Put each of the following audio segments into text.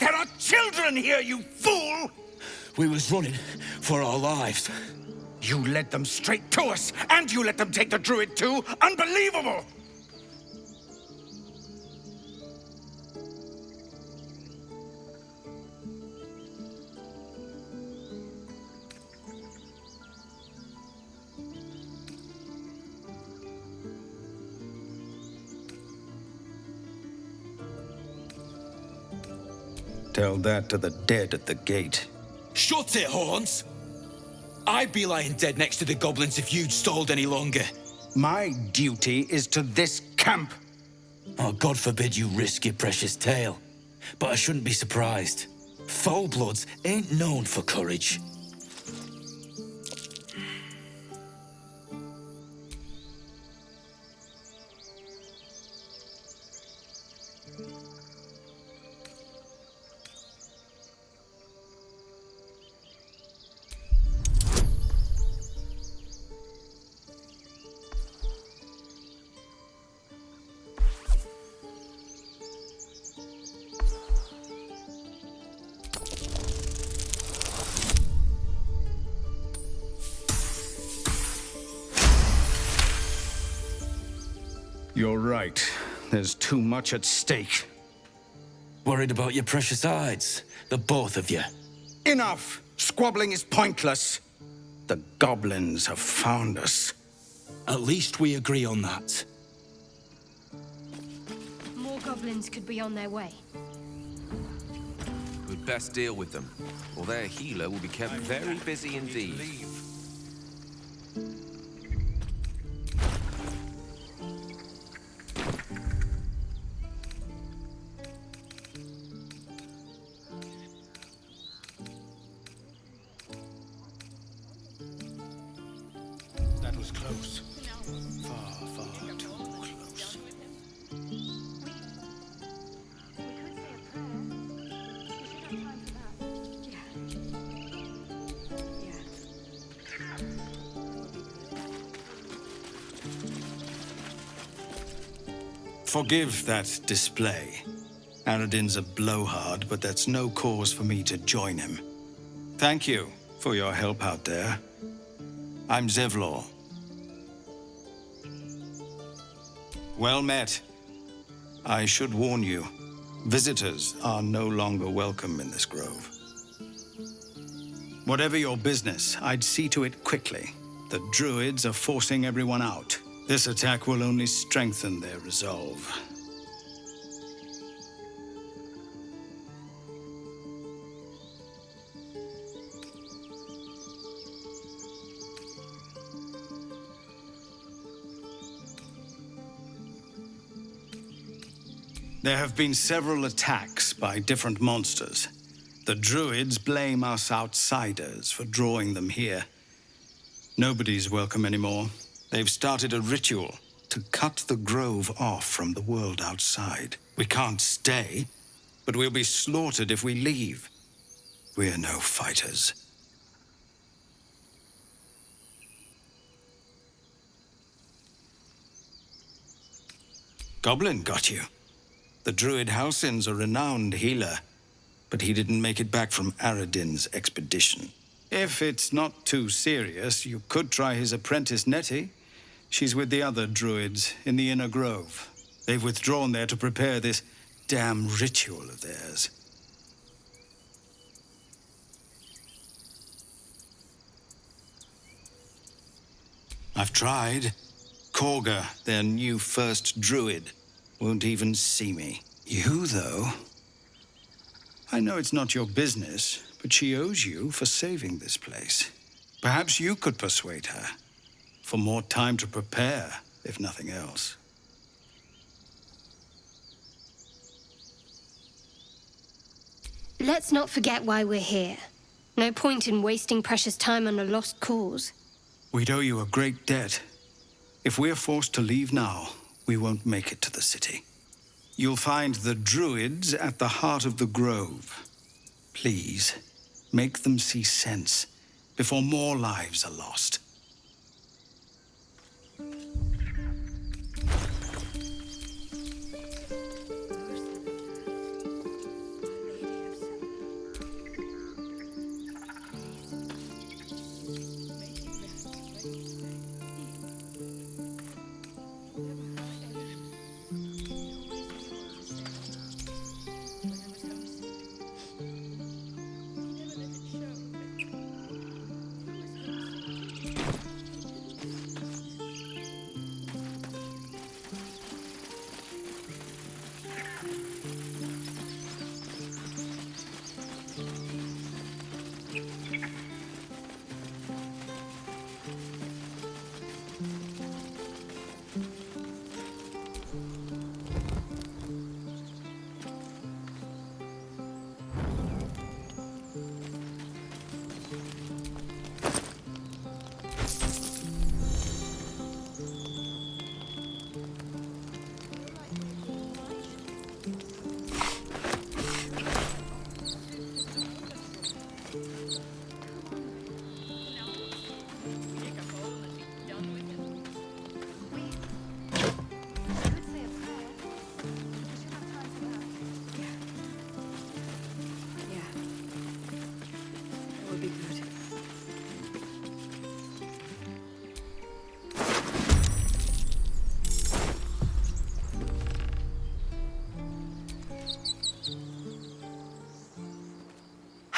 There are children here, you fool! We was running for our lives. You led them straight to us, and you let them take the druid too? Unbelievable! Tell that to the dead at the gate. Shut it, Horns! I'd be lying dead next to the goblins if you'd stalled any longer. My duty is to this camp. Oh, God forbid you risk your precious tail. But I shouldn't be surprised. Foulbloods ain't known for courage. You're right. There's too much at stake. Worried about your precious hides, the both of you. Enough! Squabbling is pointless. The goblins have found us. At least we agree on that. More goblins could be on their way. We'd best deal with them, or their healer will be kept very busy indeed. That was close. Far, far too close. Forgive that display. Aradin's a blowhard, but that's no cause for me to join him. Thank you for your help out there. I'm Zevlor. Well met. I should warn you, visitors are no longer welcome in this grove. Whatever your business, I'd see to it quickly. The druids are forcing everyone out. This attack will only strengthen their resolve. There have been several attacks by different monsters. The druids blame us outsiders for drawing them here. Nobody's welcome anymore. They've started a ritual to cut the grove off from the world outside. We can't stay, but we'll be slaughtered if we leave. We're no fighters. Goblin got you. The druid Halsin's a renowned healer, but he didn't make it back from Aradin's expedition. If it's not too serious, you could try his apprentice Nettie. She's with the other druids in the Inner Grove. They've withdrawn there to prepare this damn ritual of theirs. I've tried. Korga, their new first druid, won't even see me. You, though? I know it's not your business, but she owes you for saving this place. Perhaps you could persuade her. For more time to prepare, if nothing else. Let's not forget why we're here. No point in wasting precious time on a lost cause. We'd owe you a great debt. If we're forced to leave now, we won't make it to the city. You'll find the druids at the heart of the grove. Please, make them see sense before more lives are lost.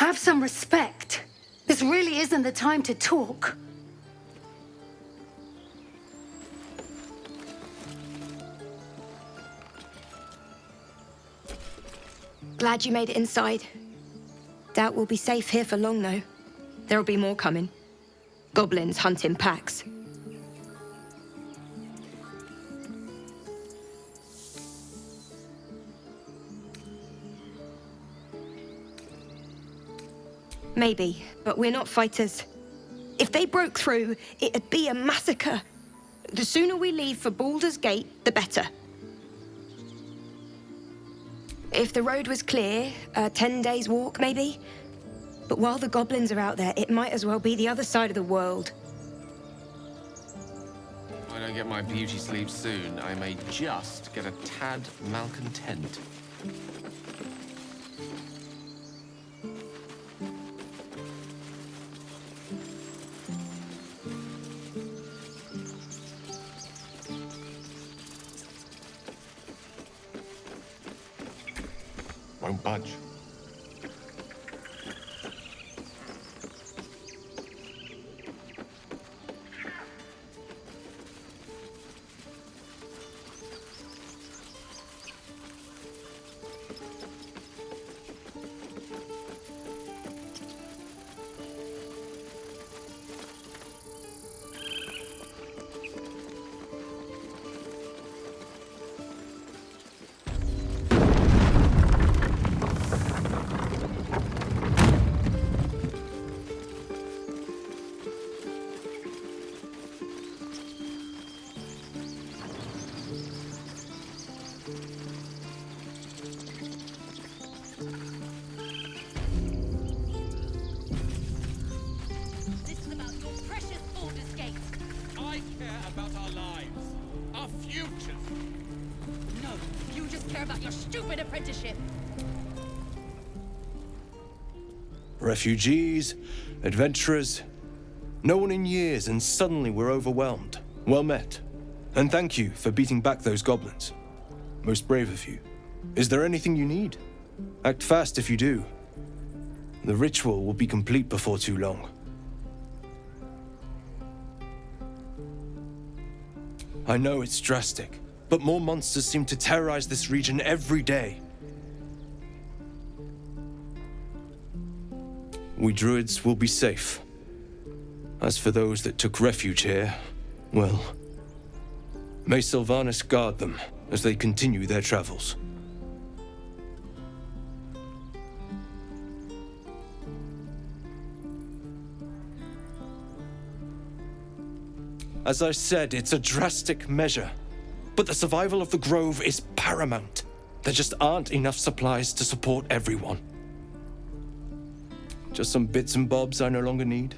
Have some respect. This really isn't the time to talk. Glad you made it inside. Doubt we'll be safe here for long, though. There'll be more coming. Goblins hunt in packs. Maybe, but we're not fighters. If they broke through, it'd be a massacre. The sooner we leave for Baldur's Gate, the better. If the road was clear, a 10 days walk, maybe? But while the goblins are out there, it might as well be the other side of the world. If I don't get my beauty sleep soon, I may just get a tad malcontent. Won't budge. This is about your precious Baldur's Gate. I care about our lives, our futures. No, you just care about your stupid apprenticeship. Refugees, adventurers, no one in years, and suddenly we're overwhelmed. Well met. And thank you for beating back those goblins. Most brave of you. Is there anything you need? Act fast if you do. The ritual will be complete before too long. I know it's drastic, but more monsters seem to terrorize this region every day. We druids will be safe. As for those that took refuge here, well, may Sylvanas guard them as they continue their travels. As I said, it's a drastic measure, but the survival of the Grove is paramount. There just aren't enough supplies to support everyone. Just some bits and bobs I no longer need.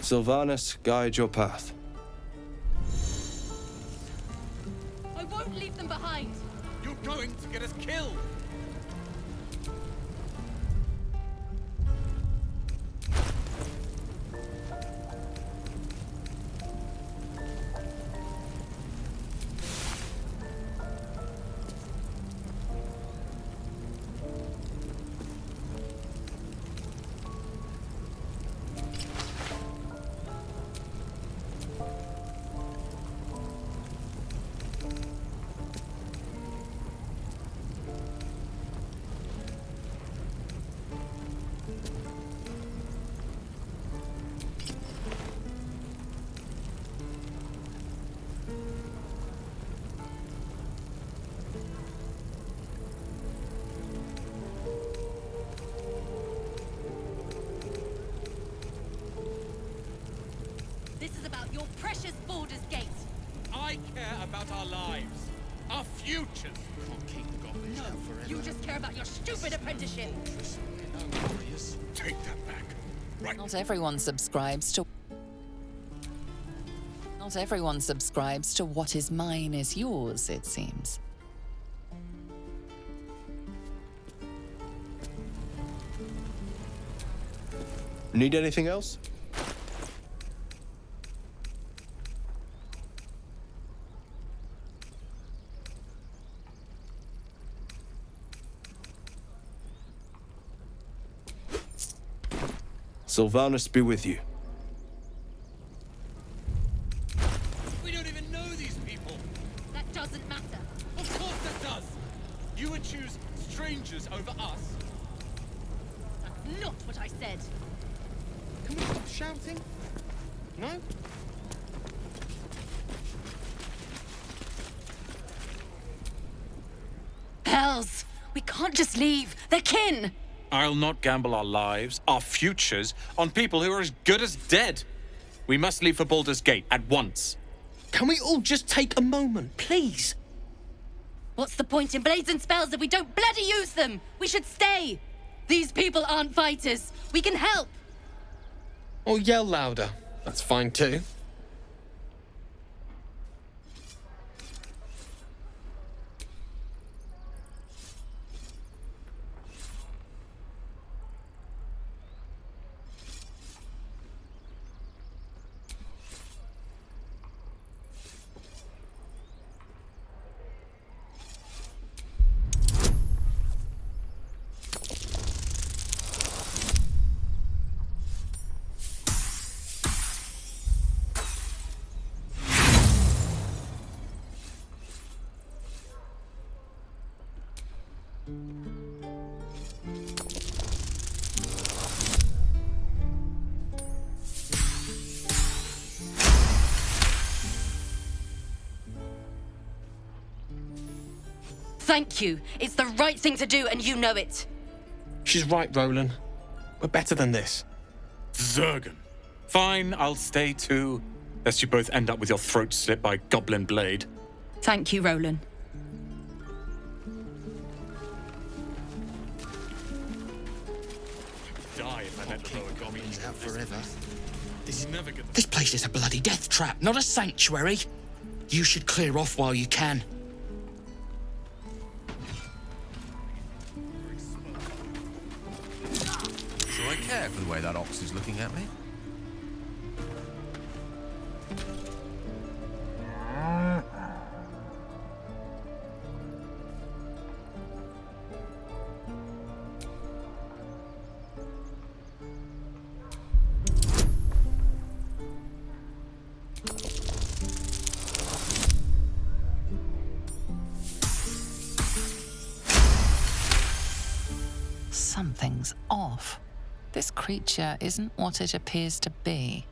Sylvanas, guide your path. I won't leave them behind. You're going to get us killed! This is about your precious Baldur's Gate. I care about our lives, our futures. No, you just care about your stupid apprenticeship. Take that back. Right. Not everyone subscribes to what is mine is yours, it seems. Need anything else? Sylvanas be with you. We don't even know these people. That doesn't matter. Of course that does. You would choose strangers over us. That's not what I said. Can we stop shouting? No? Hells! We can't just leave. They're kin! I'll not gamble our lives, our futures, on people who are as good as dead. We must leave for Baldur's Gate at once. Can we all just take a moment, please? What's the point in blades and spells if we don't bloody use them? We should stay! These people aren't fighters. We can help! Or yell louder. That's fine too. Thank you. It's the right thing to do, and you know it. She's right, Roland. We're better than this. Zergan. Fine, I'll stay too, lest you both end up with your throats slit by Goblin Blade. Thank you, Roland. Die if I let the lower goblins Out forever. Never get This place is a bloody death trap, not a sanctuary. You should clear off while you can. Do I care for the way that ox is looking at me? Something's off. This creature isn't what it appears to be.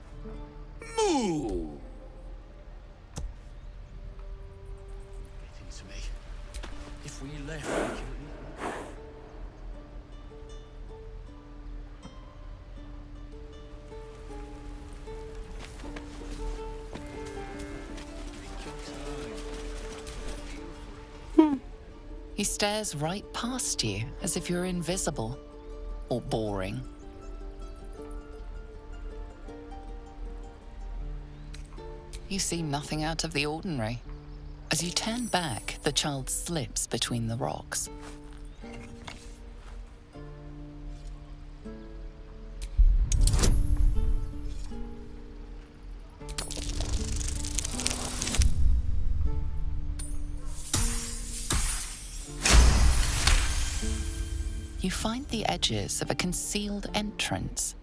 Moo! To me. If we left, we can... He stares right past you, as if you're invisible. Or boring. You seem nothing out of the ordinary. As you turn back, the child slips between the rocks. You find the edges of a concealed entrance.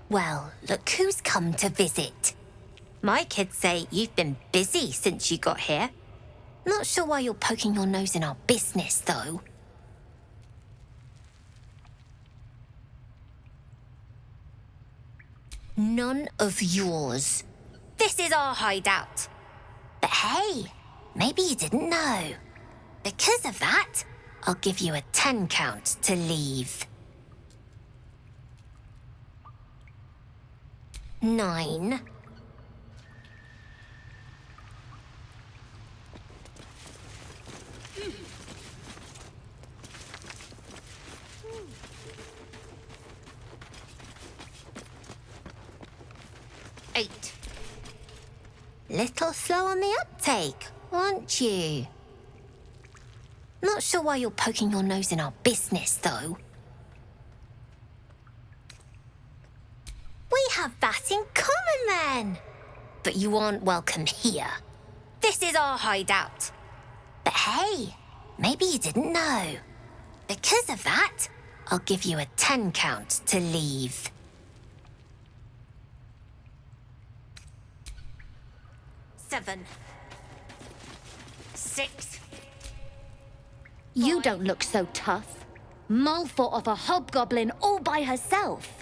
Well, look who's come to visit. My kids say you've been busy since you got here. Not sure why you're poking your nose in our business, though. None of yours. This is our hideout. But hey, maybe you didn't know. Because of that, I'll give you a 10 count to leave. 9. 8. Little slow on the uptake, aren't you? Not sure why you're poking your nose in our business, though. We have that in common, then. But you aren't welcome here. This is our hideout. But hey, maybe you didn't know. Because of that, I'll give you a 10 count to leave. 7. 6. You don't look so tough. Mull fought off a hobgoblin all by herself.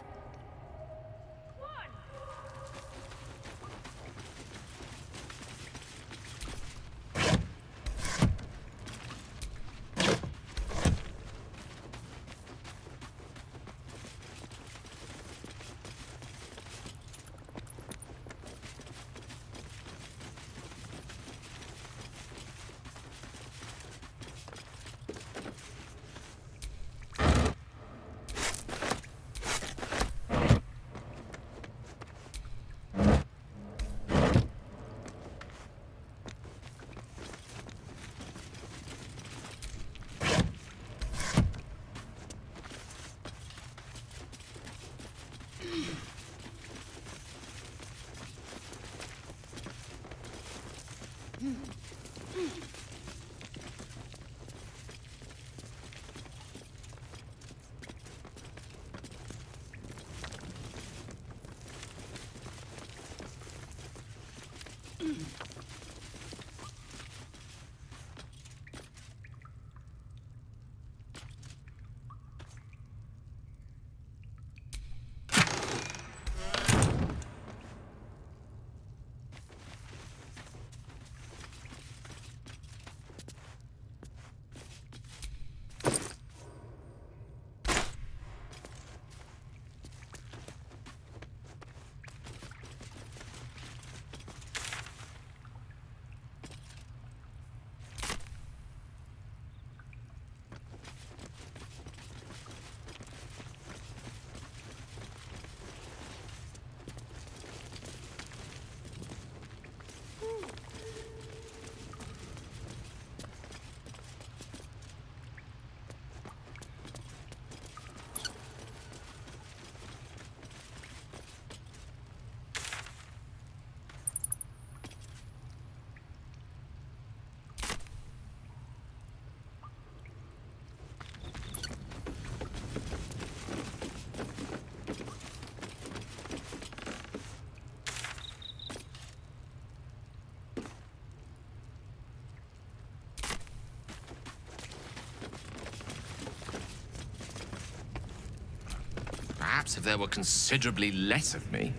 Perhaps if there were considerably less of me.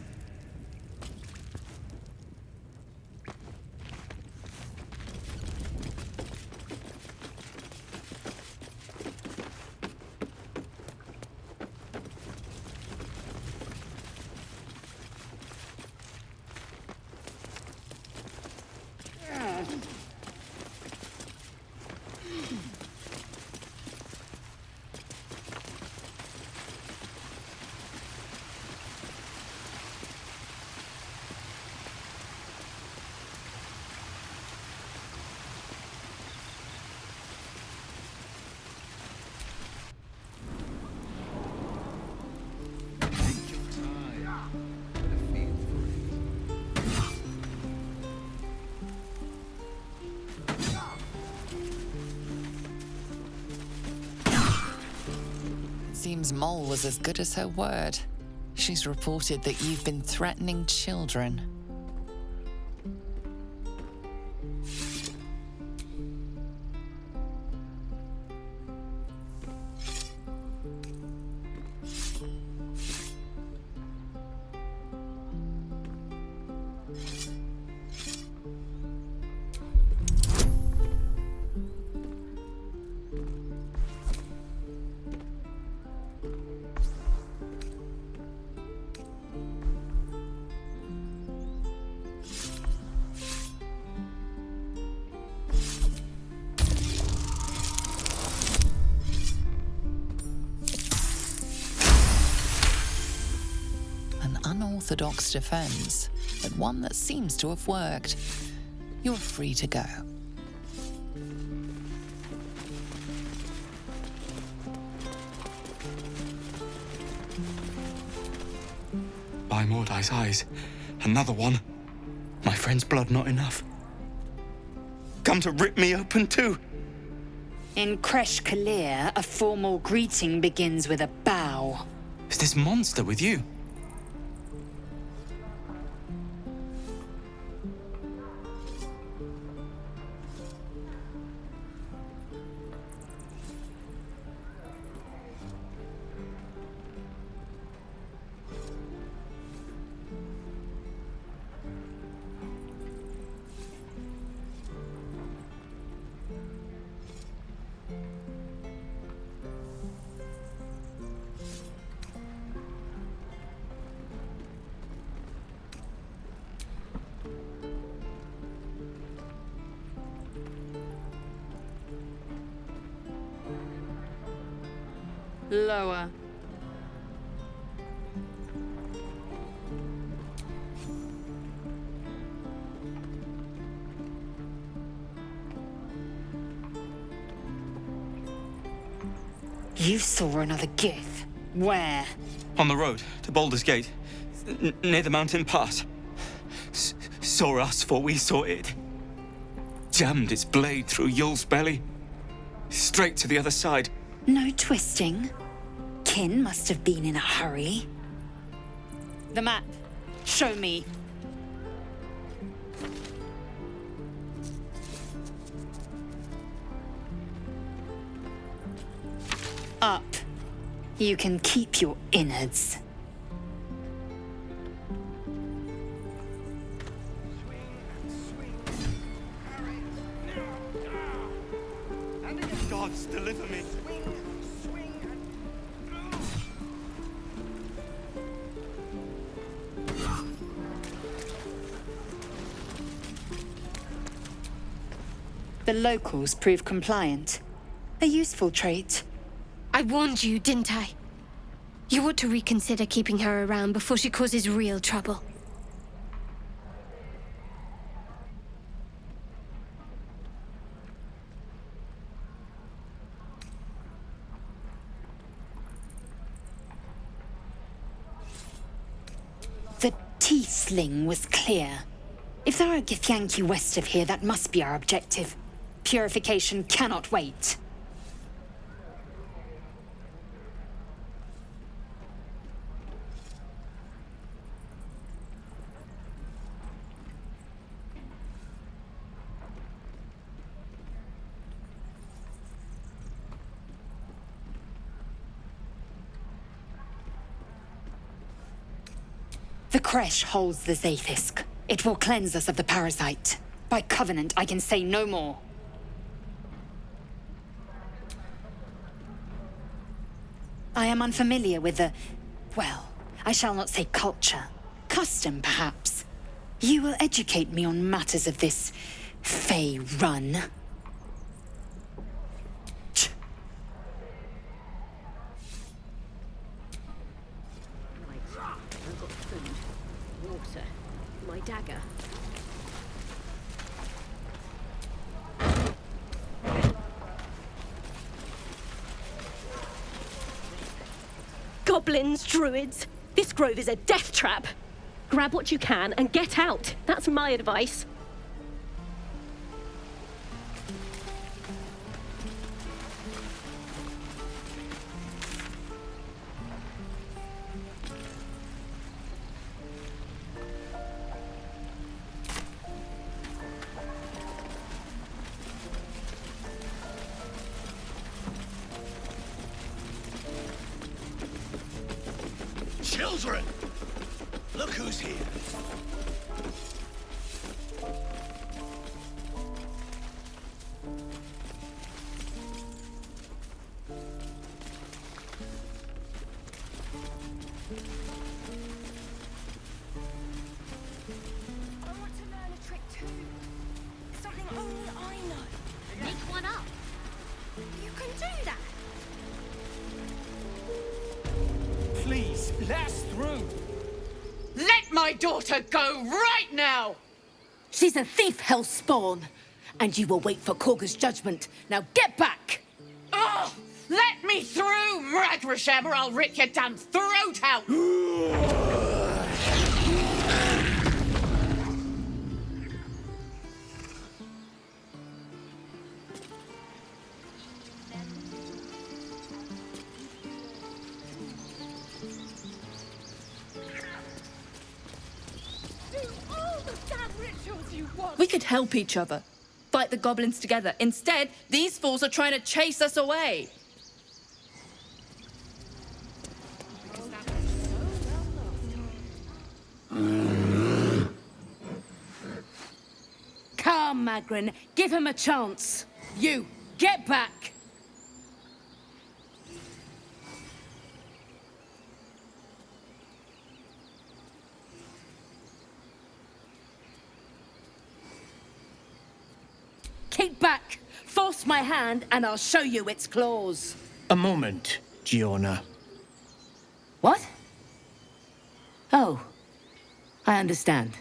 seems Mole was as good as her word. She's reported that you've been threatening children. Unorthodox defense, but one that seems to have worked. You're free to go. By Mordai's eyes, another one. My friend's blood not enough. Come to rip me open too. In Kresh Kalir, a formal greeting begins with a bow. Is this monster with you? Lower. You saw another gith. Where? On the road to Baldur's Gate, near the mountain pass. Saw us, for we saw it. Jammed its blade through Yul's belly, straight to the other side. No twisting. Kin must have been in a hurry. The map. Show me. Up. You can keep your innards. Gods, deliver me. The locals prove compliant. A useful trait. I warned you, didn't I? You ought to reconsider keeping her around before she causes real trouble. The tiefling was clear. If there are Githyanki west of here, that must be our objective. Purification cannot wait. The Kresh holds the Zaithisk. It will cleanse us of the parasite. By covenant, I can say no more. I am unfamiliar with the... well, I shall not say culture. Custom, perhaps. You will educate me on matters of this... Fey run. I've got food, water, my dagger. Goblins, druids. This grove is a death trap. Grab what you can and get out. That's my advice. children! Look who's here. I want to learn a trick too. Something only I know. Make one up. You can do that. Please, let us through. Let my daughter go right now! She's a thief, Hellspawn. And you will wait for Korga's judgment. Now get back! Oh, let me through, Mragrasham, or I'll rip your damn throat out! We could help each other. Fight the goblins together. Instead, these fools are trying to chase us away. Come, Magrin. Give him a chance. You, get back! Keep back! Force my hand and I'll show you its claws. A moment, Giona. What? Oh, I understand.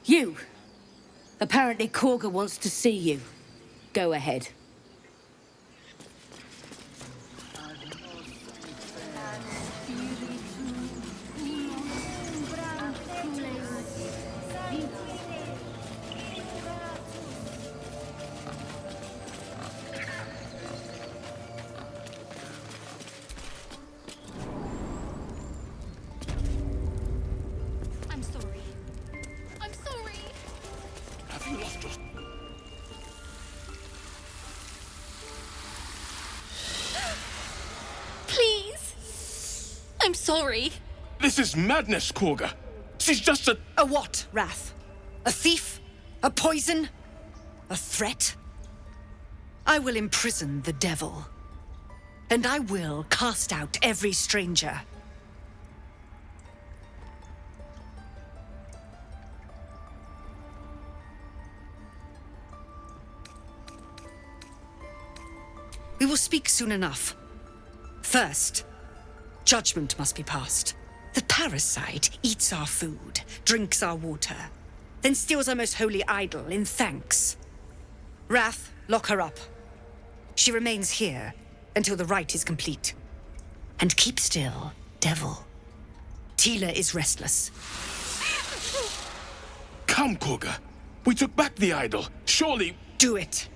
You. Apparently Korga wants to see you. Go ahead. I'm sorry. I'm sorry. Have you lost your... Please. I'm sorry. This is madness, Korga. She's just a... A what, Wrath? A thief? A poison? A threat? I will imprison the devil. And I will cast out every stranger. We will speak soon enough. First, judgment must be passed. The parasite eats our food, drinks our water, then steals our most holy idol in thanks. Wrath, lock her up. She remains here until the rite is complete. And keep still, devil. Tila is restless. Come, Korga. We took back the idol. Surely... Do it.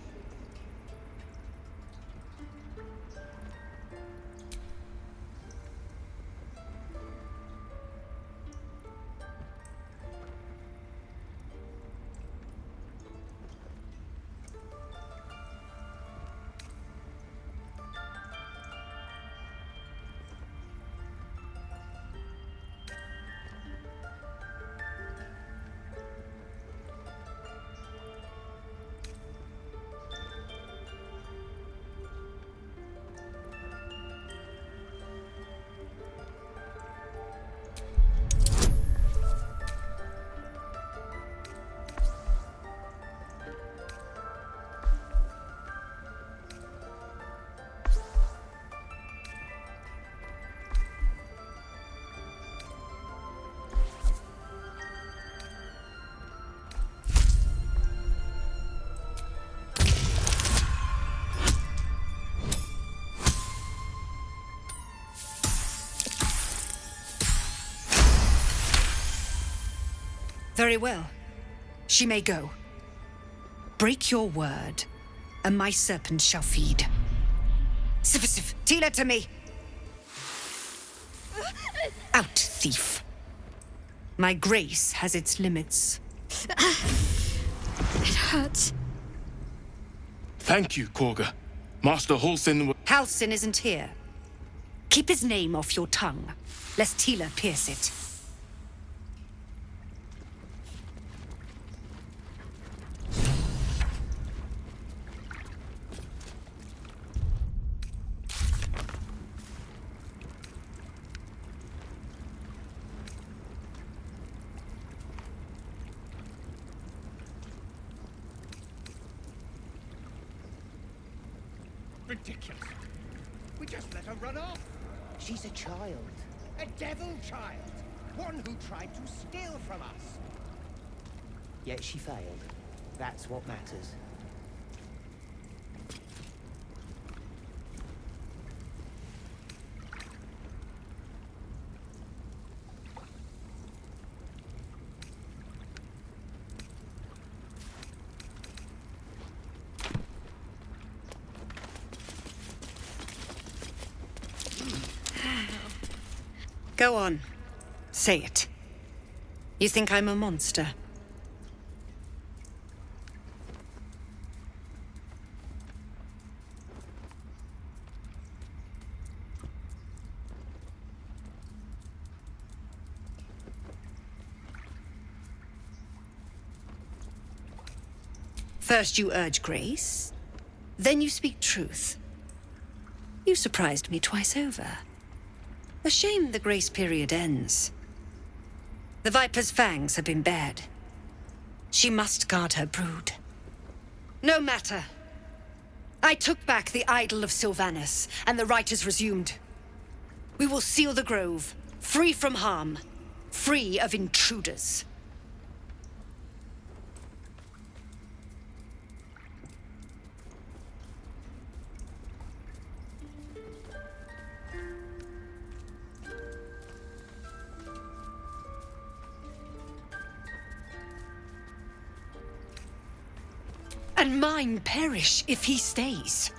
Very well. She may go. Break your word, and my serpent shall feed. Sif, Tila to me! Out, thief. My grace has its limits. It hurts. Thank you, Korga. Master Halsin... Halsin isn't here. Keep his name off your tongue, lest Tila pierce it. Ridiculous. We just let her run off. She's a child. A devil child. One who tried to steal from us. Yet she failed. That's what matters. Go on. Say it. You think I'm a monster? First you urge grace, then you speak truth. You surprised me twice over. A shame the grace period ends. The Viper's fangs have been bared. She must guard her brood. No matter. I took back the idol of Sylvanus, and the rite is resumed. We will seal the grove, free from harm, free of intruders. And mine perish if he stays.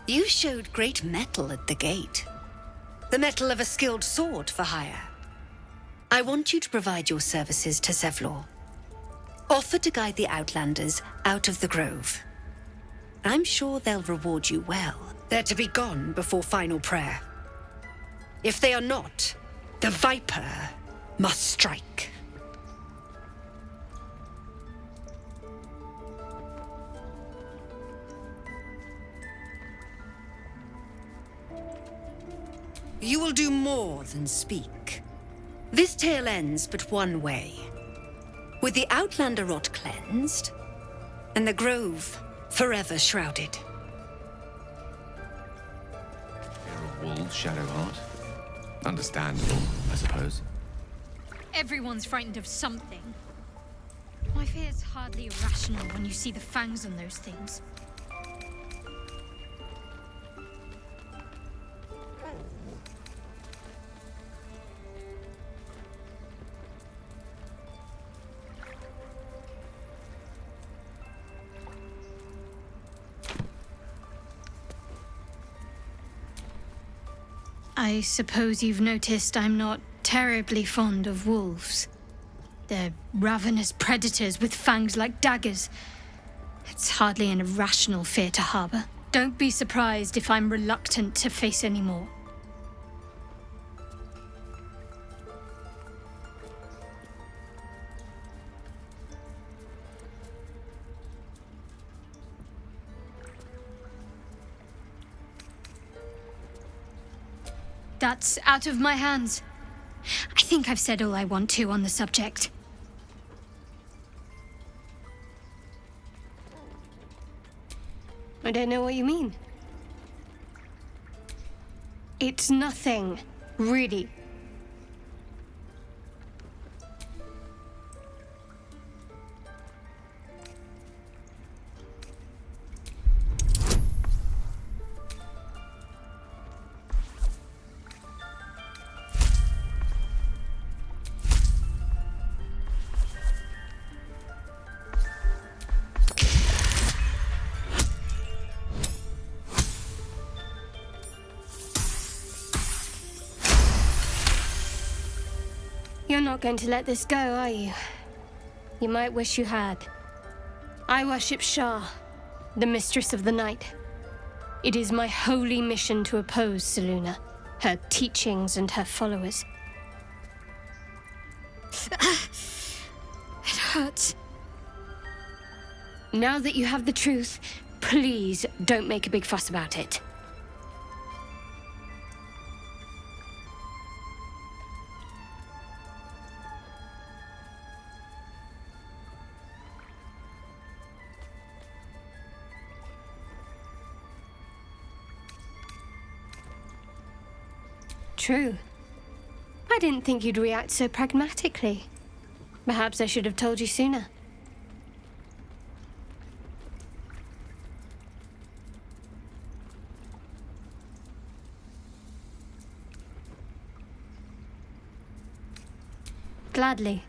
You showed great mettle at the gate. The mettle of a skilled sword for hire. I want you to provide your services to Zevlor. Offer to guide the Outlanders out of the grove. I'm sure they'll reward you well. They're to be gone before final prayer. If they are not, the Viper must strike. You will do more than speak. This tale ends but one way. With the Outlander rot cleansed, and the grove forever shrouded. Fear of wolves, Shadowheart. Understandable, I suppose. Everyone's frightened of something. My fear is hardly irrational when you see the fangs on those things. I suppose you've noticed I'm not terribly fond of wolves. They're ravenous predators with fangs like daggers. It's hardly an irrational fear to harbor. Don't be surprised if I'm reluctant to face any more. That's out of my hands. I think I've said all I want to on the subject. I don't know what you mean. It's nothing, really. You're not going to let this go, are you? You might wish you had. I worship Shah, the Mistress of the Night. It is my holy mission to oppose Selûne. her teachings and her followers. It hurts. Now that you have the truth, please don't make a big fuss about it. True. I didn't think you'd react so pragmatically. Perhaps I should have told you sooner. Gladly.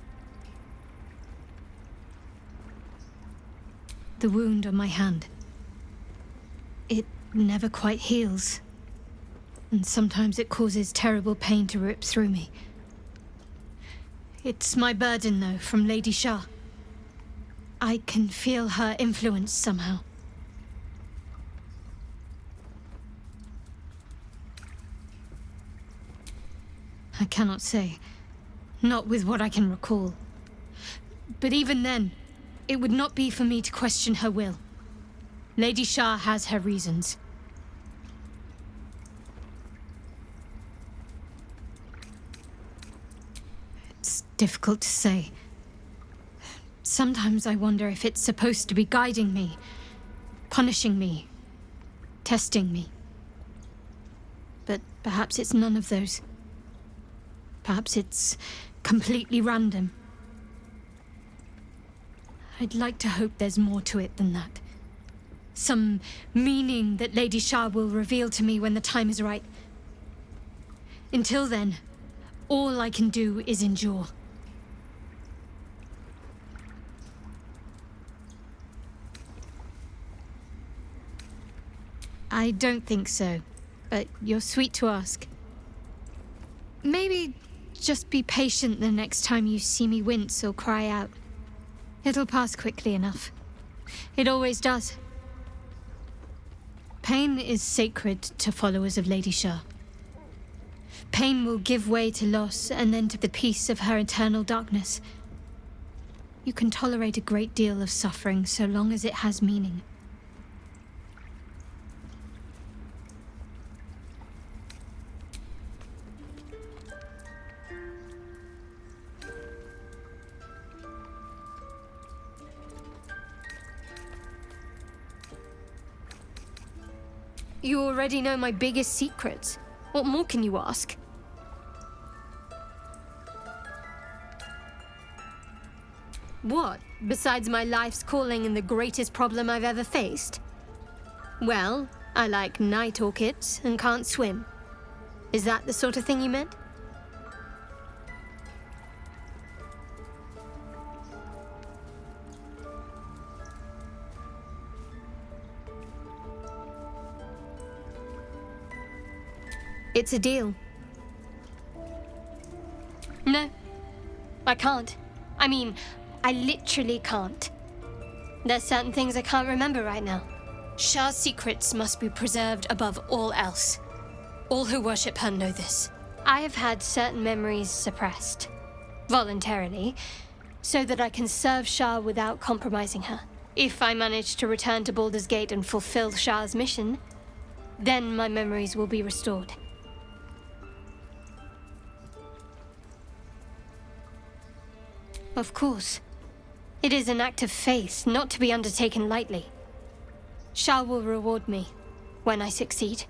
The wound on my hand. It never quite heals. And sometimes it causes terrible pain to rip through me. It's my burden, though, from Lady Shah. I can feel her influence somehow. I cannot say. Not with what I can recall. But even then, it would not be for me to question her will. Lady Shah has her reasons. It's difficult to say. Sometimes I wonder if it's supposed to be guiding me, punishing me, testing me. But perhaps it's none of those. Perhaps it's completely random. I'd like to hope there's more to it than that. Some meaning that Lady Shah will reveal to me when the time is right. Until then, all I can do is endure. I don't think so, but you're sweet to ask. Maybe just be patient the next time you see me wince or cry out. It'll pass quickly enough. It always does. Pain is sacred to followers of Lady Shah. Pain will give way to loss and then to the peace of her eternal darkness. You can tolerate a great deal of suffering so long as it has meaning. You already know my biggest secrets. What more can you ask? What, besides my life's calling and the greatest problem I've ever faced? Well, I like night orchids and can't swim. Is that the sort of thing you meant? It's a deal. No, I can't. I mean, I literally can't. There's certain things I can't remember right now. Shah's secrets must be preserved above all else. All who worship her know this. I have had certain memories suppressed, voluntarily, so that I can serve Shah without compromising her. If I manage to return to Baldur's Gate and fulfill Shah's mission, then my memories will be restored. Of course. It is an act of faith, not to be undertaken lightly. Shah will reward me when I succeed.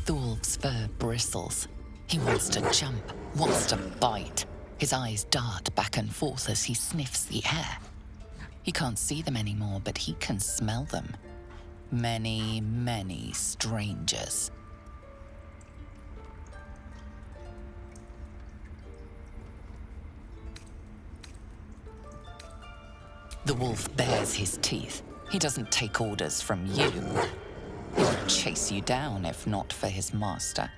Thulf's fur bristles. He wants to jump, wants to bite. His eyes dart back and forth as he sniffs the air. He can't see them anymore, but he can smell them. Many, many strangers. The wolf bares his teeth. He doesn't take orders from you. He would chase you down if not for his master.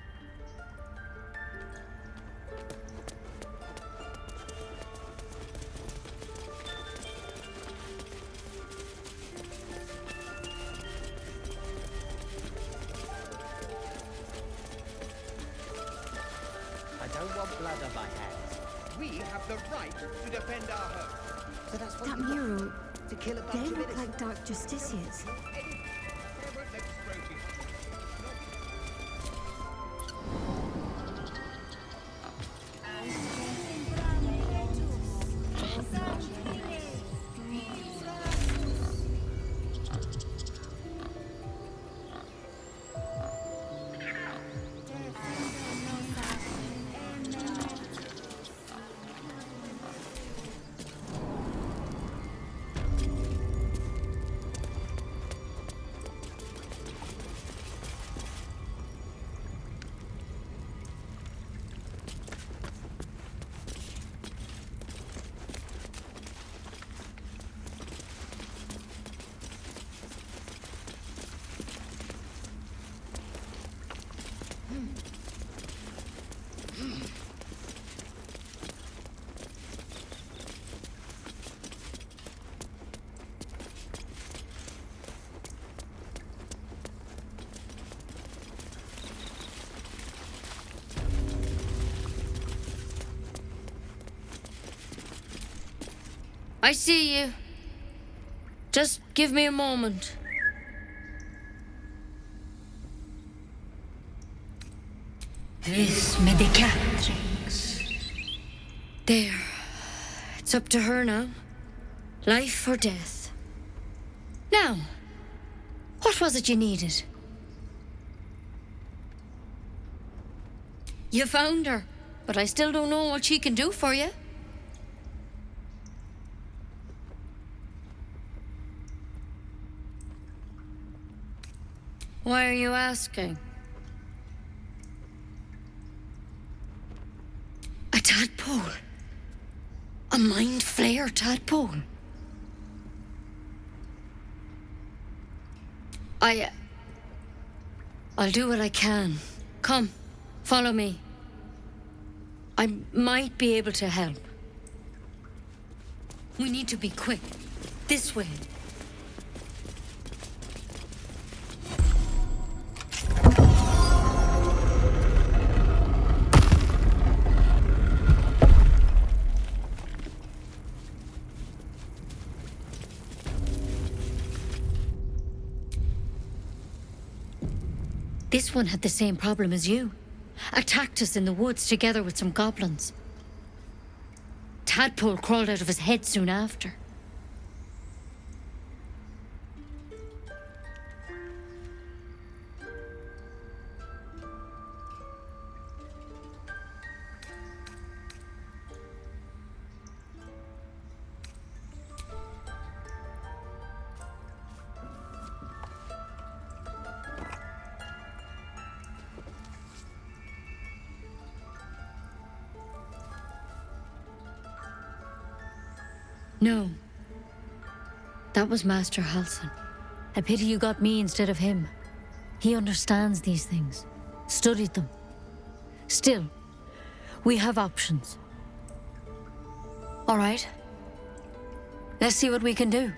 I don't want blood on my hands. We have the right to defend our home. So that's what That you want, mural, to kill a bunch they of look innocent- like Dark Justiciars. I see you. Just give me a moment. This medicatrix. There. It's up to her now. Life or death. Now, what was it you needed? You found her, but I still don't know what she can do for you. Why are you asking? A tadpole. A mind flayer tadpole. I'll do what I can. Come, follow me. I might be able to help. We need to be quick. This way. This one had the same problem as you. Attacked us in the woods together with some goblins. Tadpole crawled out of his head soon after. No. That was Master Halsin. A pity you got me instead of him. He understands these things. Studied them. Still, we have options. All right. Let's see what we can do.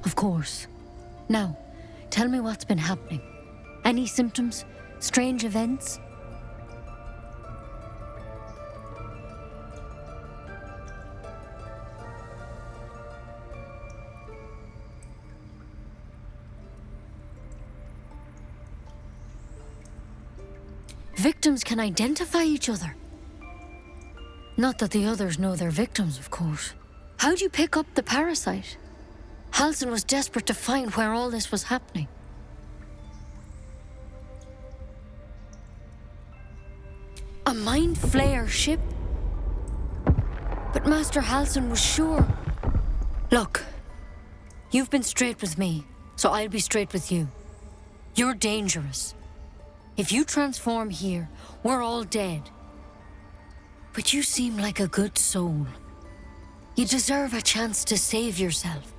Of course. Now, tell me what's been happening. Any symptoms? Strange events? Victims can identify each other. Not that the others know they're victims, of course. How'd you pick up the parasite? Halsin was desperate to find where all this was happening. A Mind Flayer ship? But Master Halsin was sure. Look, you've been straight with me, so I'll be straight with you. You're dangerous. If you transform here, we're all dead. But you seem like a good soul. You deserve a chance to save yourself.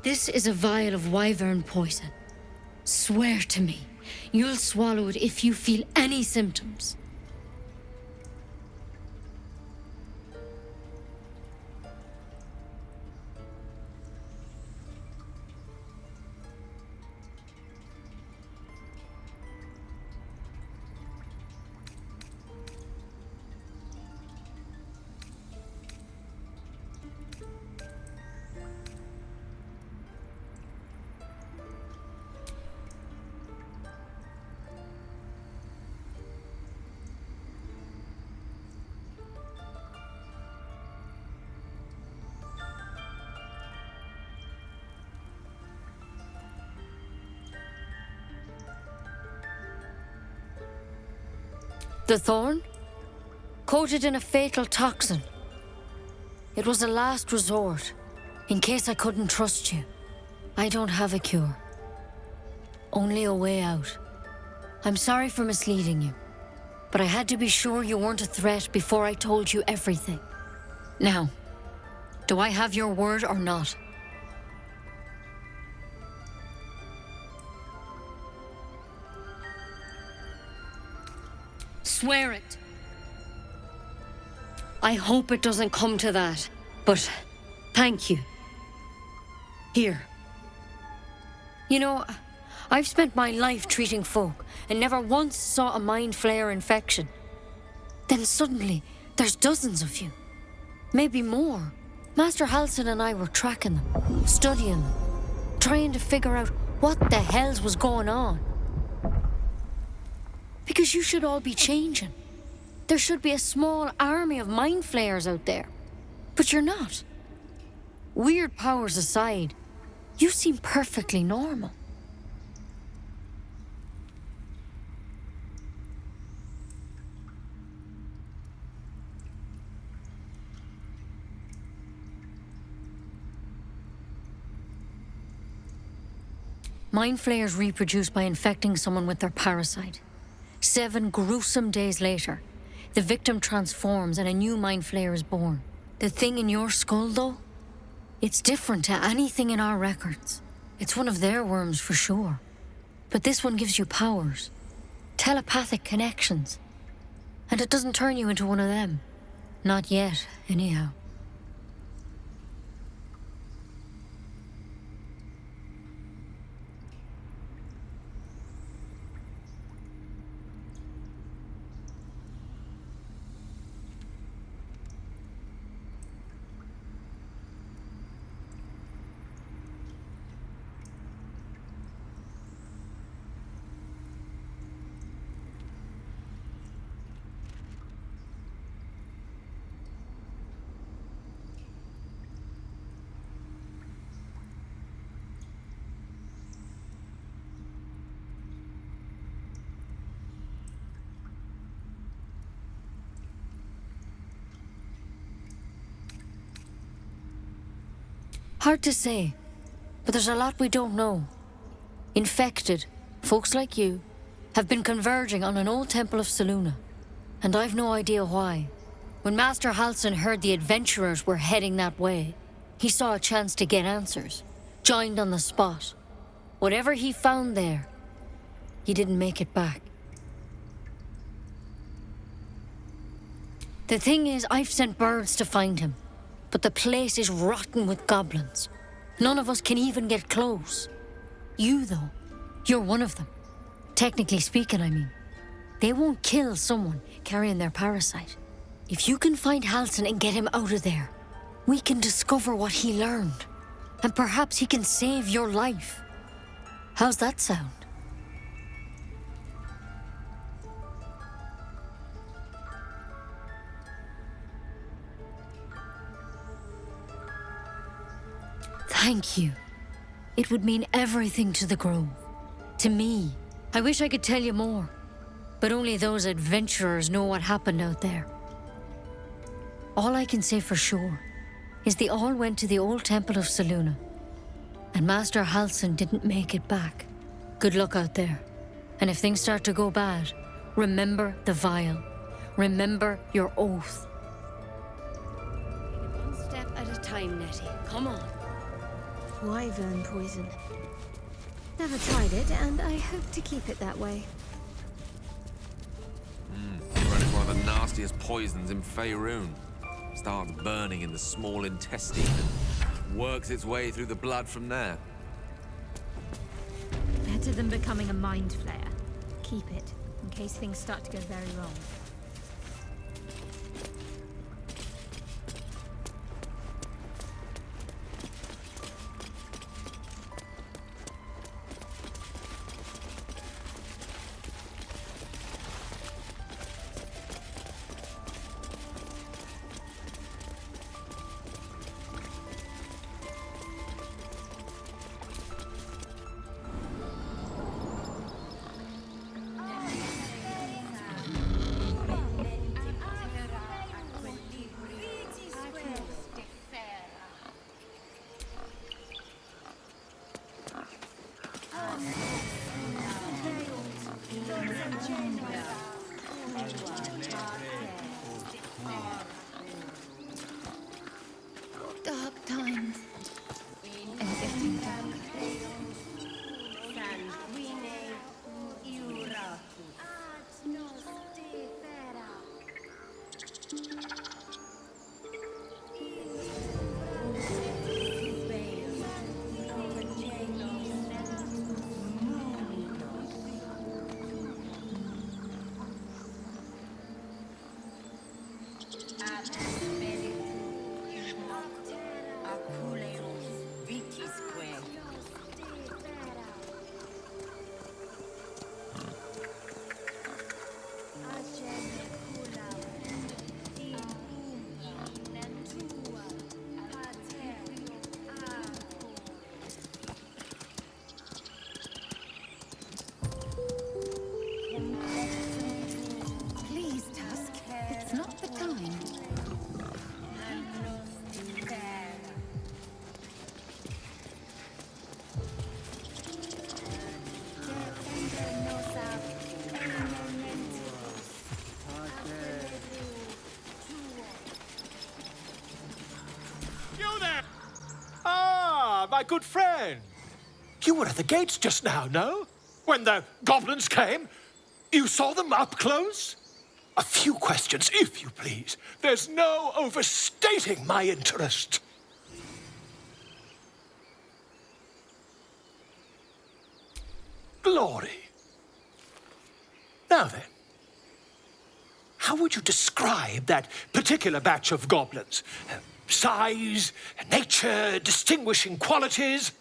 This is a vial of wyvern poison. Swear to me, you'll swallow it if you feel any symptoms. The thorn? Coated in a fatal toxin. It was a last resort, in case I couldn't trust you. I don't have a cure. Only a way out. I'm sorry for misleading you, but I had to be sure you weren't a threat before I told you everything. Now, do I have your word or not? Swear it. I hope it doesn't come to that, but thank you. Here. You know, I've spent my life treating folk and never once saw a Mind Flayer infection. Then suddenly, there's dozens of you. Maybe more. Master Halsin and I were tracking them, studying them, trying to figure out what the hells was going on. Because you should all be changing. There should be a small army of Mind Flayers out there. But you're not. Weird powers aside, you seem perfectly normal. Mind Flayers reproduce by infecting someone with their parasite. 7 gruesome days later, the victim transforms and a new Mind Flayer is born. The thing in your skull, though? It's different to anything in our records. It's one of their worms for sure. But this one gives you powers. Telepathic connections. And it doesn't turn you into one of them. Not yet, anyhow. Hard to say, but there's a lot we don't know. Infected, folks like you, have been converging on an old temple of Selûne, and I've no idea why. When Master Halsin heard the adventurers were heading that way, he saw a chance to get answers, joined on the spot. Whatever he found there, he didn't make it back. The thing is, I've sent birds to find him. But the place is rotten with goblins. None of us can even get close. You, though, you're one of them. Technically speaking, I mean. They won't kill someone carrying their parasite. If you can find Halsin and get him out of there, we can discover what he learned. And perhaps he can save your life. How's that sound? Thank you. It would mean everything to the Grove. To me. I wish I could tell you more. but only those adventurers know what happened out there. All I can say for sure is they all went to the old temple of Selûne, and Master Halsin didn't make it back. Good luck out there. And if things start to go bad, remember the vial. Remember your oath. One step at a time, Nettie. Come on. Wyvern poison. Never tried it, and I hope to keep it that way. Running one of the nastiest poisons in Faerun. Starts burning in the small intestine and works its way through the blood from there. Better than becoming a mind flayer. Keep it, in case things start to go very wrong. Dark times. And getting darker. Please, Tusk. It's not the time. You there! Ah, my good friend. You were at the gates just now, no? When the goblins came? You saw them up close? A few questions, if you please. There's no overstating my interest. Glory. Now then, how would you describe that particular batch of goblins? Size, nature, distinguishing qualities?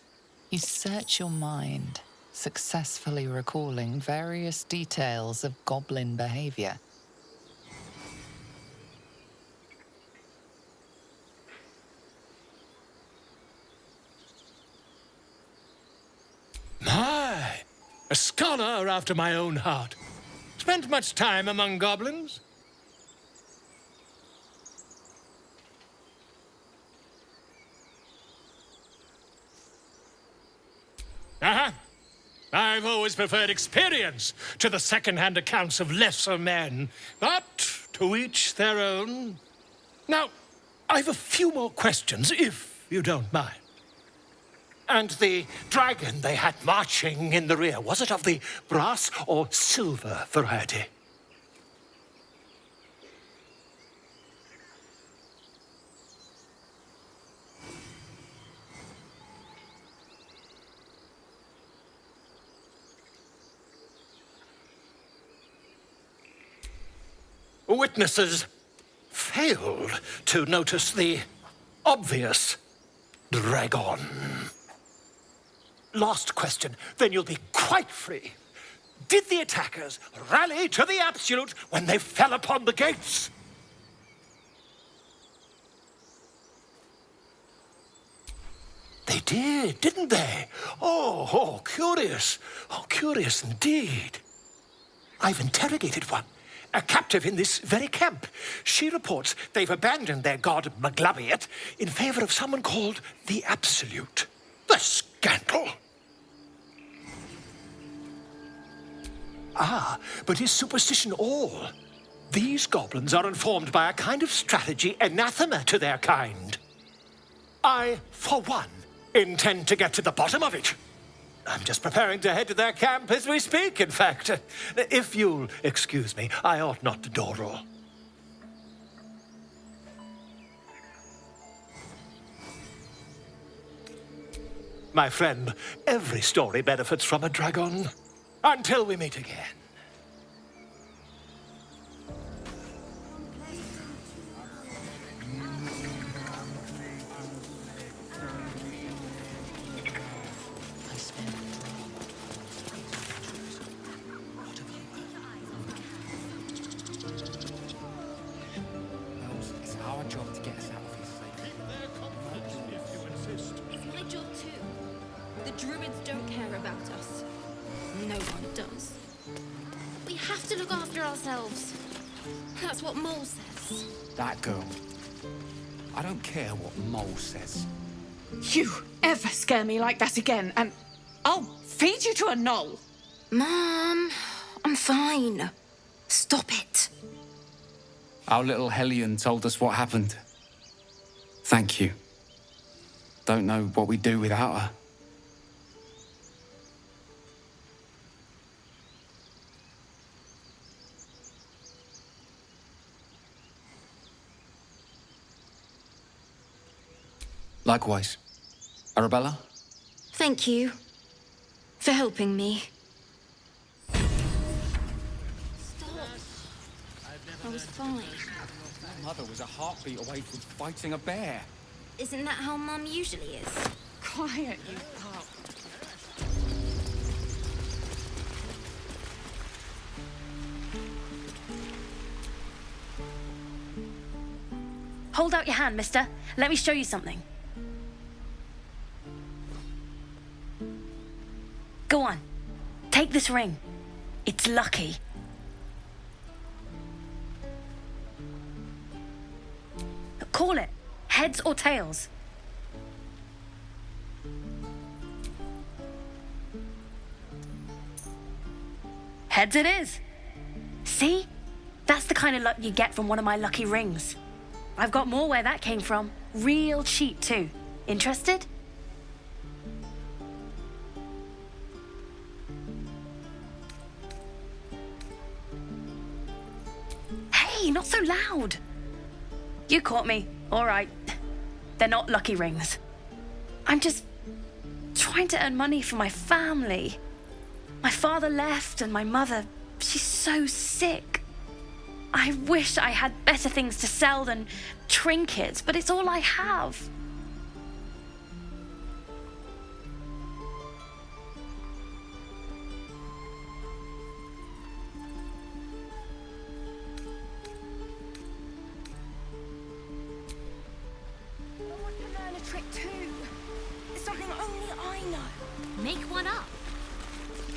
You search your mind, successfully recalling various details of goblin behavior. My, a scholar after my own heart. Spent much time among goblins? Uh-huh. I've always preferred experience to the second-hand accounts of lesser men, but to each their own. Now, I've a few more questions, if you don't mind. And the dragon they had marching in the rear, was it of the brass or silver variety? Witnesses failed to notice the obvious dragon. Last question, then you'll be quite free. Did the attackers rally to the absolute when they fell upon the gates? They did, didn't they? Oh, curious. Oh, curious indeed. I've interrogated one, a captive in this very camp. She reports they've abandoned their god Maglabiet in favor of someone called the Absolute. The scandal! Ah, but is superstition all? These goblins are informed by a kind of strategy anathema to their kind. I, for one, intend to get to the bottom of it. I'm just preparing to head to their camp as we speak, in fact. If you'll excuse me, I ought not to door roll. My friend, every story benefits from a dragon. Until we meet again. It's our job to get us out of here safely. It's my job too. The druids don't care about us. No one does. We have to look after ourselves. That's what Mole says. That girl. I don't care what Mole says. You ever scare me like that again, and I'll feed you to a knoll. Mom, I'm fine. Stop it. Our little Hellion told us what happened. Thank you. Don't know what we'd do without her. Likewise. Arabella? Thank you for helping me. I was fine. My mother was a heartbeat away from fighting a bear. Isn't that how Mum usually is? Quiet, you pup. Hold out your hand, mister. Let me show you something. Go on. Take this ring. It's lucky. Call it. Heads or tails. Heads it is. See? That's the kind of luck you get from one of my lucky rings. I've got more where that came from. Real cheap, too. Interested? Hey, not so loud. You caught me. All right. They're not lucky rings. I'm just trying to earn money for my family. My father left and my mother, she's so sick. I wish I had better things to sell than trinkets, but it's all I have. I want to learn a trick too. It's something only I know. Make one up.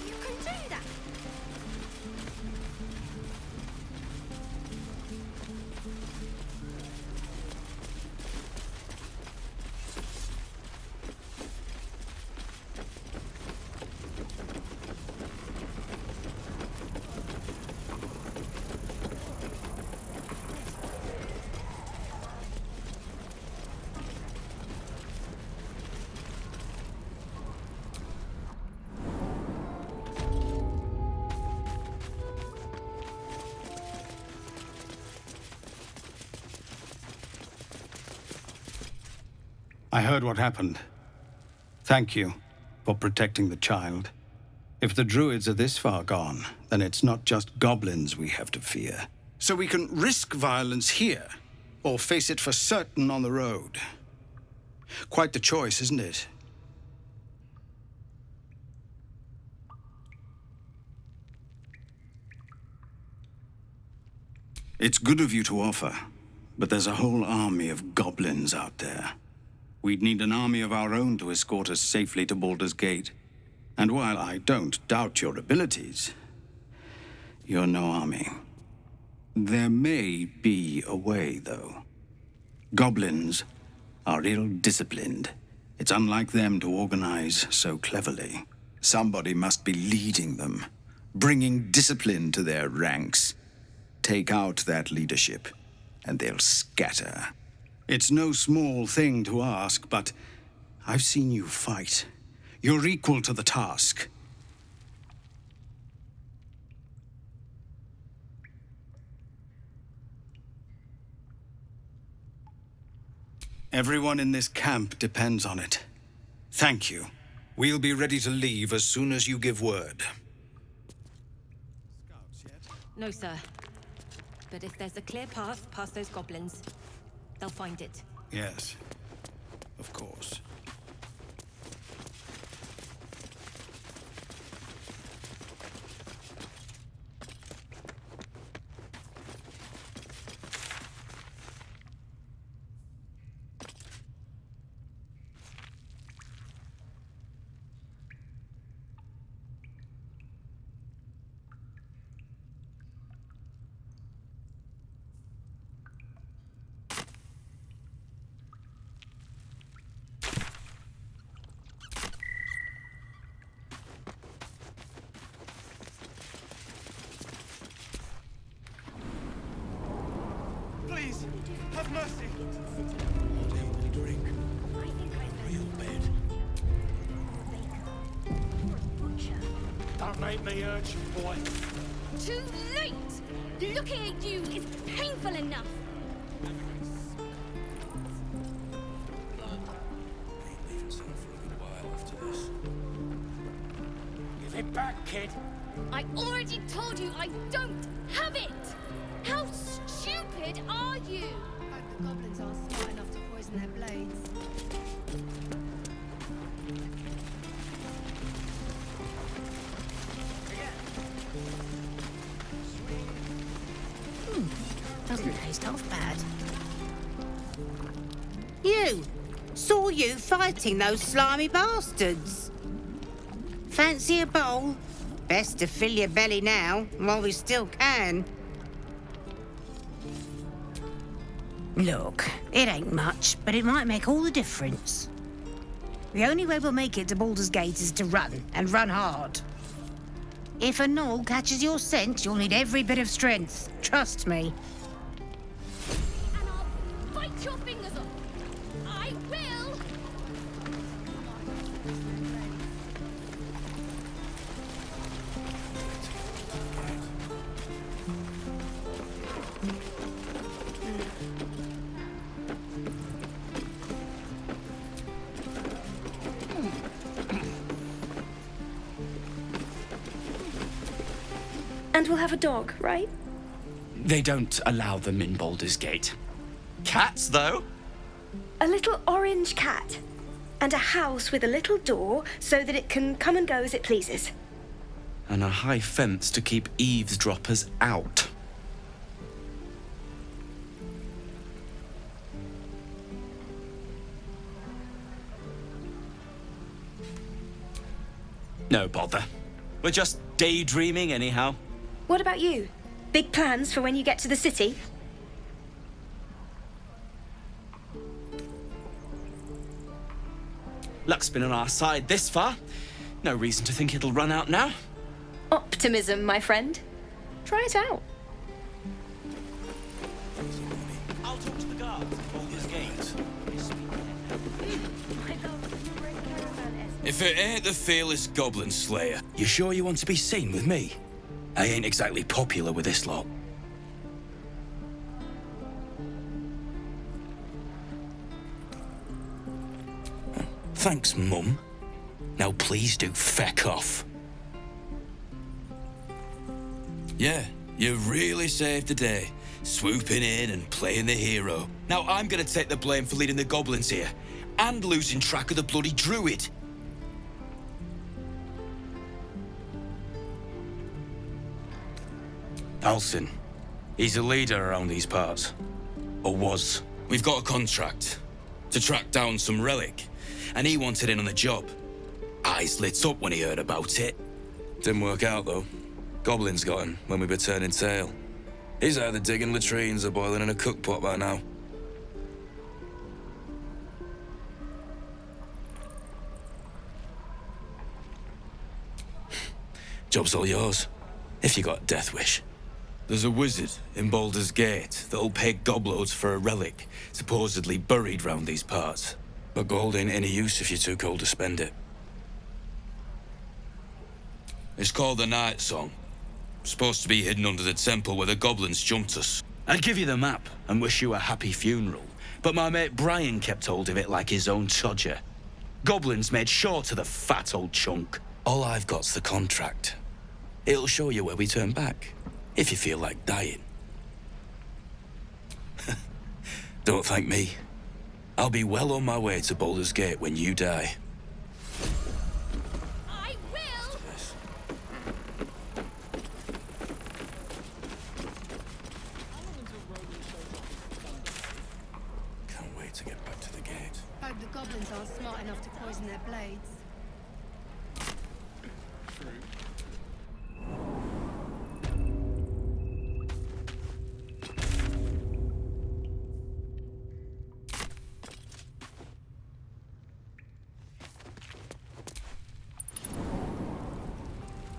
You can do that. I heard what happened. Thank you for protecting the child. If the druids are this far gone, then it's not just goblins we have to fear. So we can risk violence here, or face it for certain on the road. Quite the choice, isn't it? It's good of you to offer, but there's a whole army of goblins out there. We'd need an army of our own to escort us safely to Baldur's Gate. And while I don't doubt your abilities, you're no army. There may be a way, though. Goblins are ill-disciplined. It's unlike them to organize so cleverly. Somebody must be leading them, bringing discipline to their ranks. Take out that leadership, and they'll scatter. It's no small thing to ask, but I've seen you fight. You're equal to the task. Everyone in this camp depends on it. Thank you. We'll be ready to leave as soon as you give word. No, sir. But if there's a clear path past those goblins, they'll find it. Yes, of course. Please, have mercy. Don't make me urge you, boy. Too late! Looking at you is painful enough. Give it back, kid. I already told you I don't have it! How stupid are you? The goblins aren't smart enough to poison their blades. Doesn't taste half bad. You! Saw you fighting those slimy bastards. Fancy a bowl? Best to fill your belly now, while we still can. Look, it ain't much, but it might make all the difference. The only way we'll make it to Baldur's Gate is to run, and run hard. If a gnoll catches your scent, you'll need every bit of strength. Trust me. Bite your fingers off! I will! And we'll have a dog, right? They don't allow them in Baldur's Gate. Cats, though? A little orange cat. And a house with a little door so that it can come and go as it pleases. And a high fence to keep eavesdroppers out. No bother. We're just daydreaming anyhow. What about you? Big plans for when you get to the city? Luck's been on our side this far. No reason to think it'll run out now. Optimism, my friend. Try it out. I'll talk to the guards at Baldur's Gate. If it ain't the fearless Goblin Slayer, you sure you want to be seen with me? I ain't exactly popular with this lot. Thanks, Mum. Now please do feck off. Yeah, you really saved the day, swooping in and playing the hero. Now I'm gonna take the blame for leading the goblins here, and losing track of the bloody druid. Alcyn. He's a leader around these parts. Or was. We've got a contract to track down some relic, and he wanted in on the job. Eyes lit up when he heard about it. Didn't work out, though. Goblins got him when we were turning tail. He's either digging latrines or boiling in a cookpot by now. Job's all yours, if you got a death wish. There's a wizard in Baldur's Gate that'll pay gobloads for a relic, supposedly buried round these parts. But gold ain't any use if you're too cold to spend it. It's called the Night Song. Supposed to be hidden under the temple where the goblins jumped us. I'd give you the map and wish you a happy funeral, but my mate Brian kept hold of it like his own Todger. Goblins made sure to the fat old chunk. All I've got's the contract. It'll show you where we turn back, if you feel like dying. Don't thank me. I'll be well on my way to Baldur's Gate when you die. I will! Can't wait to get back to the gate. Hope the goblins aren't smart enough to poison their blades.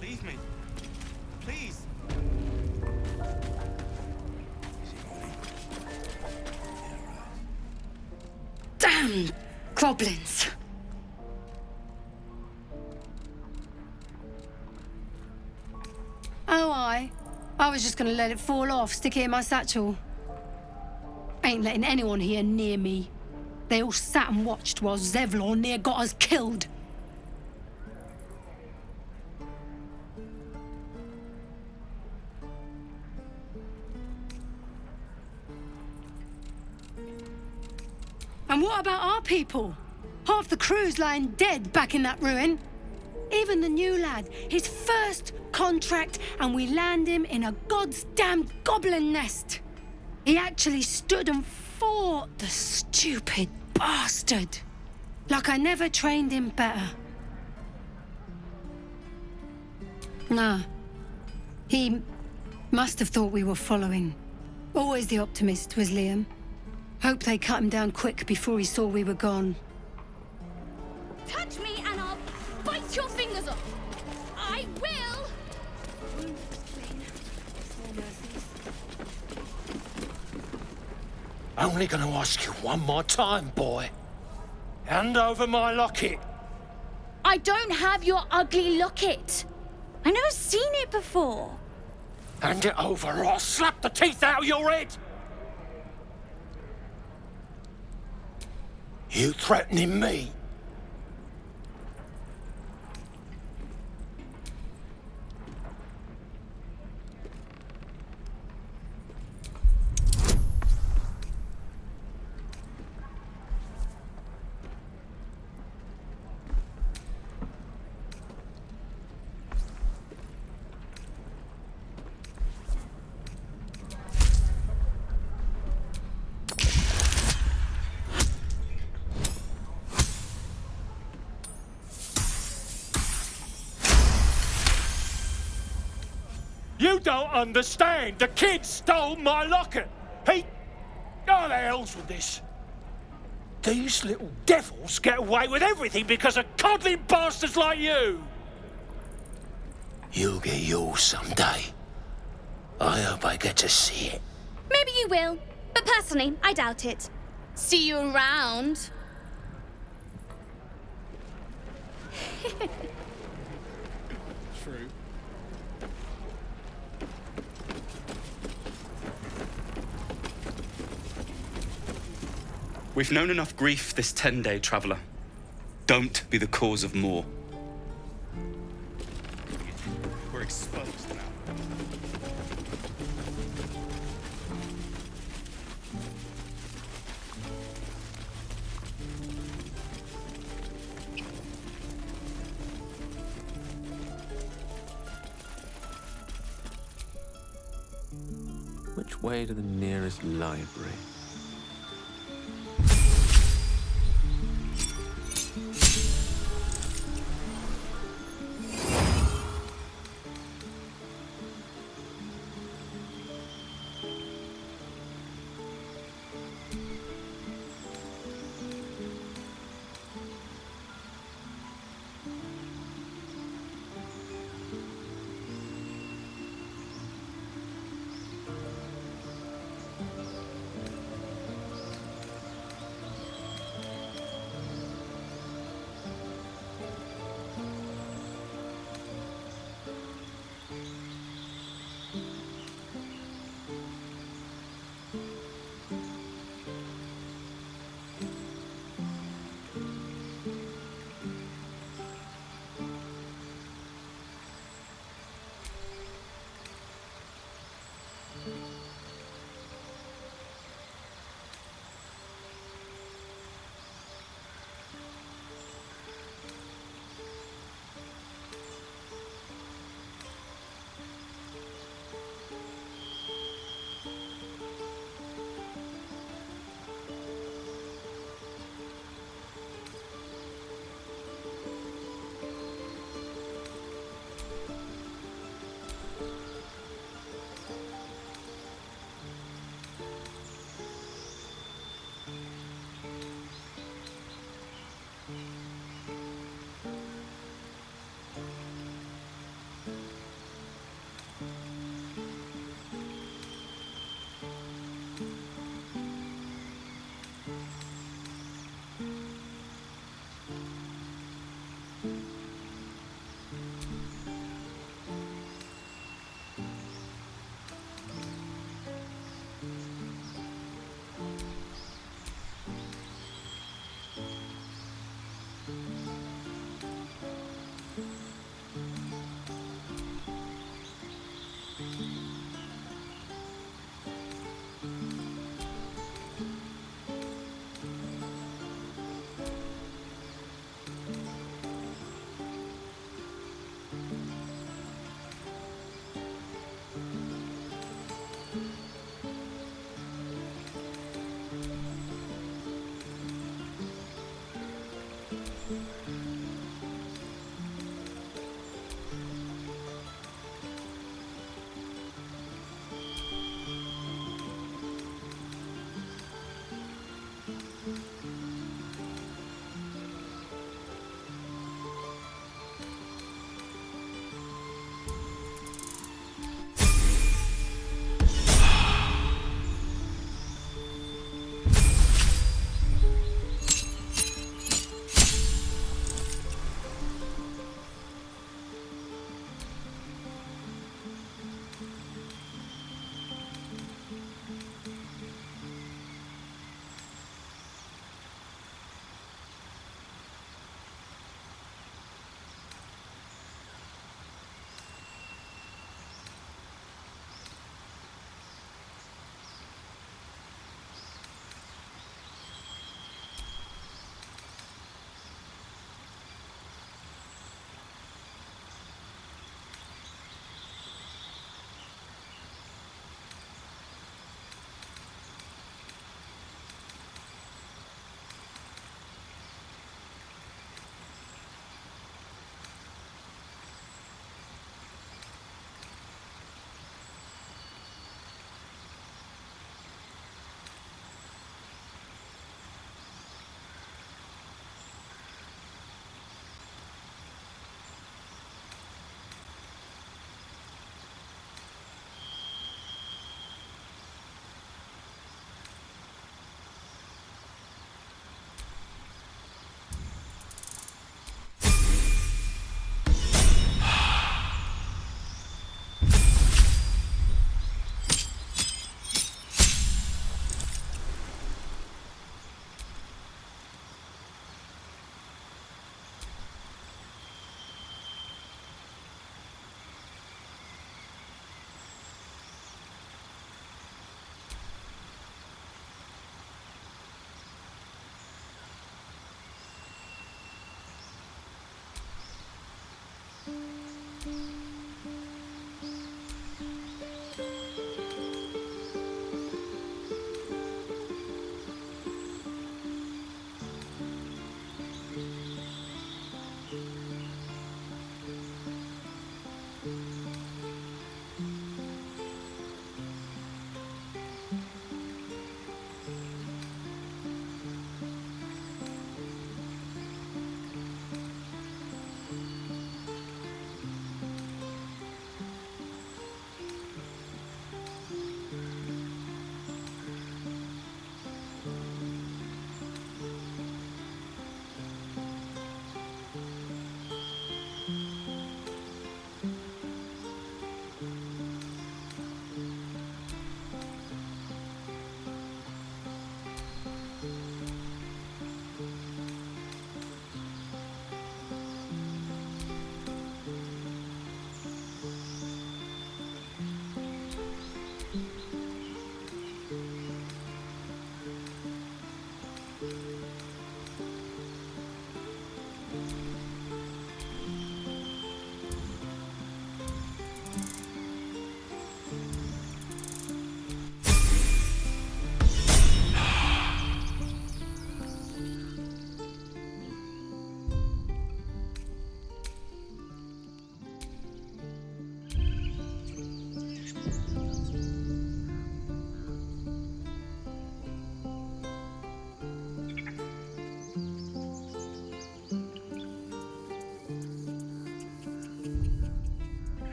Leave me. Please. Damn goblins! Oh, I was just gonna let it fall off, stick it in my satchel. Ain't letting anyone here near me. They all sat and watched while Zevlor near got us killed. And what about our people? Half the crew's lying dead back in that ruin. Even the new lad, his first contract, and we land him in a god's damned goblin nest. He actually stood and fought, the stupid bastard. Like I never trained him better. Nah. He must have thought we were following. Always the optimist was Liam. Hope they cut him down quick before he saw we were gone. Touch me and I'll bite your fingers off! I will! Only gonna ask you one more time, boy. Hand over my locket. I don't have your ugly locket. I've never seen it before. Hand it over or I'll slap the teeth out of your head. You threatening me? You don't understand. The kid stole my locket. He... Oh, the hell's with this? These little devils get away with everything because of coddling bastards like you. You'll get yours someday. I hope I get to see it. Maybe you will, but personally, I doubt it. See you around. True. We've known enough grief this 10-day traveller. Don't be the cause of more. We're exposed now. Which way to the nearest library?